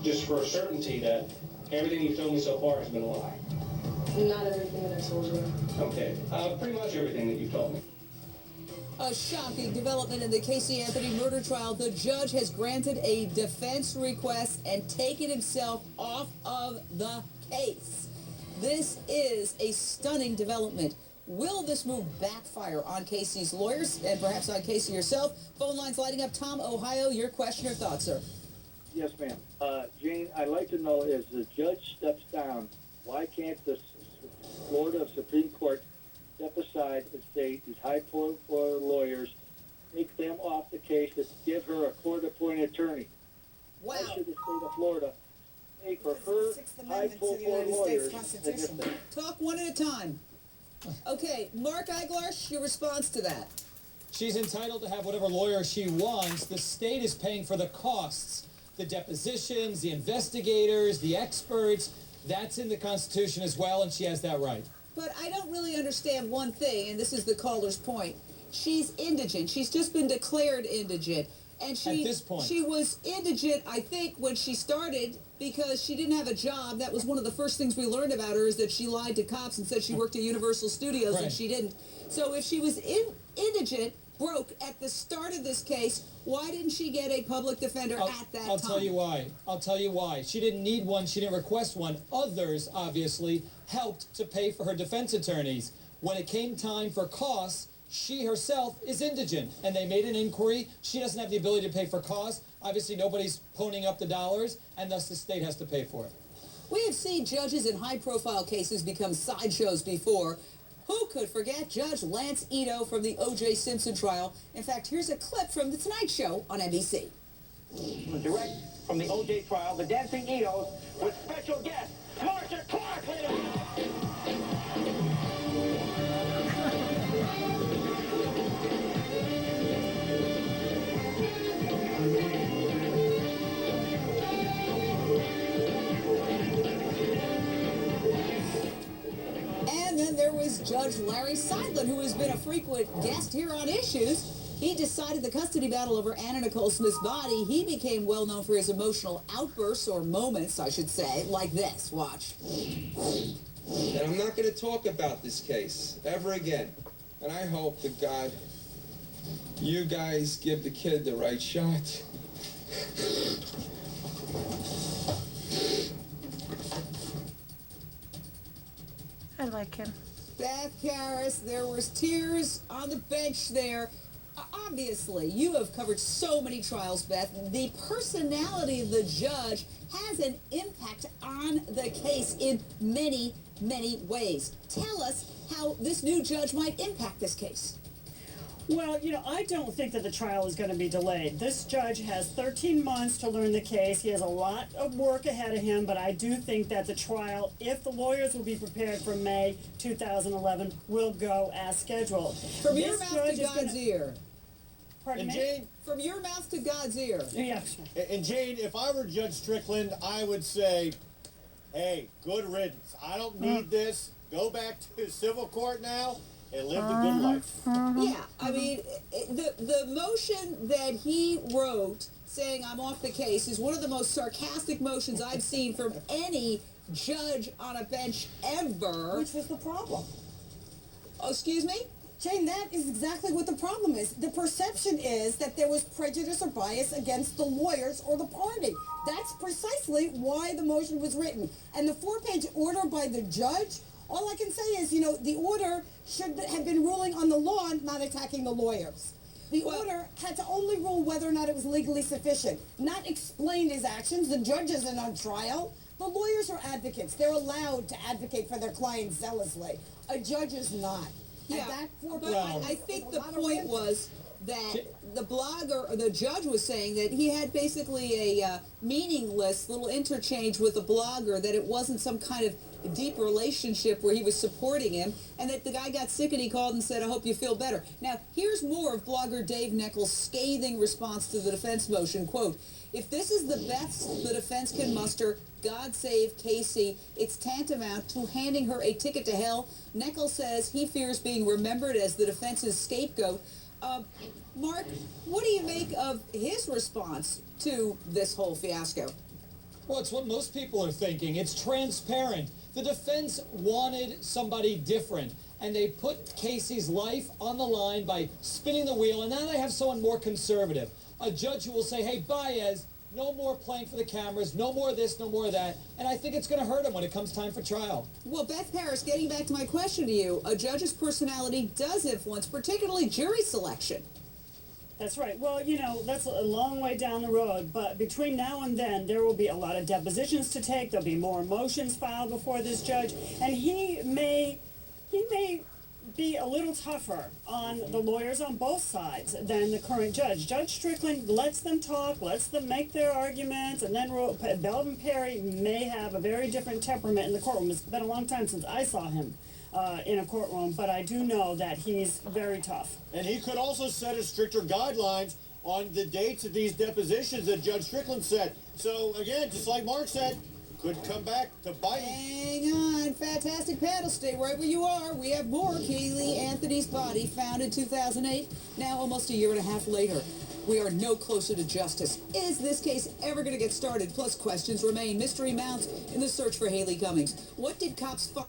just for certainty that everything you've told me so far has been a lie? Not everything that I told you. Okay, pretty much everything that you've told me. A shocking development in the Casey Anthony murder trial. The judge has granted a defense request and taken himself off of the case. This is a stunning development. Will this move backfire on Casey's lawyers and perhaps on Casey herself? Phone lines lighting up. Tom, Ohio, your question or thought, sir? Yes, ma'am. Jane, I'd like to know, as the judge steps down, why can't the Florida Supreme Court step aside and say these high-profile lawyers, take them off the case, and give her a court-appointed attorney? Wow. Why should the state of Florida pay for her high-profile lawyers? Talk one at a time. Okay, Mark Eiglarsh, your response to that? She's entitled to have whatever lawyer she wants. The state is paying for the costs, the depositions, the investigators, the experts. That's in the Constitution as well, and she has that right. But I don't really understand one thing, and this is the caller's point. She's indigent. She's just been declared indigent. And At this point. She was indigent, I think, when she started because she didn't have a job. That was one of the first things we learned about her, is that she lied to cops and said she worked at Universal Studios, right. And she didn't. So if she was indigent, broke at the start of this case, why didn't she get a public defender at that time? I'll tell you why. I'll tell you why. She didn't need one. She didn't request one. Others, obviously, helped to pay for her defense attorneys. When it came time for costs, she herself is indigent, and they made an inquiry. She doesn't have the ability to pay for costs. Obviously, nobody's ponying up the dollars, and thus the state has to pay for it. We have seen judges in high-profile cases become sideshows before. Who could forget Judge Lance Ito from the O.J. Simpson trial? In fact, here's a clip from The Tonight Show on NBC. Direct from the O.J. trial, the Dancing Itos with special guest, Marsha Clark, ladies and gentlemen. And then there was Judge Larry Seidlin, who has been a frequent guest here on Issues. He decided the custody battle over Anna Nicole Smith's body. He became well known for his emotional outbursts, or moments, I should say, like this. Watch. And I'm not going to talk about this case ever again. And I hope to God you guys give the kid the right shot. I like him. Beth Karras, there was tears on the bench there. Obviously, you have covered so many trials, Beth. The personality of the judge has an impact on the case in many, many ways. Tell us how this new judge might impact this case. Well, you know, I don't think that the trial is going to be delayed. This judge has 13 months to learn the case. He has a lot of work ahead of him, but I do think that the trial, if the lawyers will be prepared for May 2011, will go as scheduled. From your mouth to God's ear. Pardon me? Jane, From your mouth to God's ear. Yes. and Jane, if I were Judge Strickland, I would say, hey, good riddance. I don't need this. Go back to civil court now and live the good life. Yeah, I mean, the motion that he wrote saying I'm off the case is one of the most sarcastic motions I've seen from any judge on a bench ever. Which was the problem? Oh, excuse me? Jane, that is exactly what the problem is. The perception is that there was prejudice or bias against the lawyers or the party. That's precisely why the motion was written. And the 4-page order by the judge, all I can say is, you know, the order should have been ruling on the law, not attacking the lawyers. The order had to only rule whether or not it was legally sufficient, not explain his actions. The judge isn't on trial. The lawyers are advocates. They're allowed to advocate for their clients zealously. A judge is not. Yeah, but I think the point was that the blogger, or the judge was saying that he had basically a meaningless little interchange with the blogger, that it wasn't some kind of deep relationship where he was supporting him, and that the guy got sick and he called and said, I hope you feel better. Now, here's more of blogger Dave Neckel's scathing response to the defense motion. Quote, if this is the best the defense can muster, God save Casey, it's tantamount to handing her a ticket to hell. Neckel says he fears being remembered as the defense's scapegoat. Mark, what do you make of his response to this whole fiasco? Well, it's what most people are thinking. It's transparent. The defense wanted somebody different, and they put Casey's life on the line by spinning the wheel, and now they have someone more conservative. A judge who will say, hey, Baez, no more playing for the cameras, no more of this, no more of that, and I think it's going to hurt him when it comes time for trial. Well, Beth Paris, getting back to my question to you, a judge's personality does influence, particularly jury selection. That's right. Well, you know, that's a long way down the road, but between now and then, there will be a lot of depositions to take. There'll be more motions filed before this judge, and he may be a little tougher on the lawyers on both sides than the current judge. Judge Strickland lets them talk, lets them make their arguments, and then Belvin Perry may have a very different temperament in the courtroom. It's been a long time since I saw him in a courtroom, but I do know that he's very tough. And he could also set a stricter guidelines on the dates of these depositions that Judge Strickland said. So, again, just like Mark said, could come back to bite him. Hang on, fantastic panel, stay right where you are. We have more. Kaylee Anthony's body found in 2008, now almost a year and a half later. We are no closer to justice. Is this case ever going to get started? Plus, questions remain. Mystery mounts in the search for Haley Cummings. What did cops find?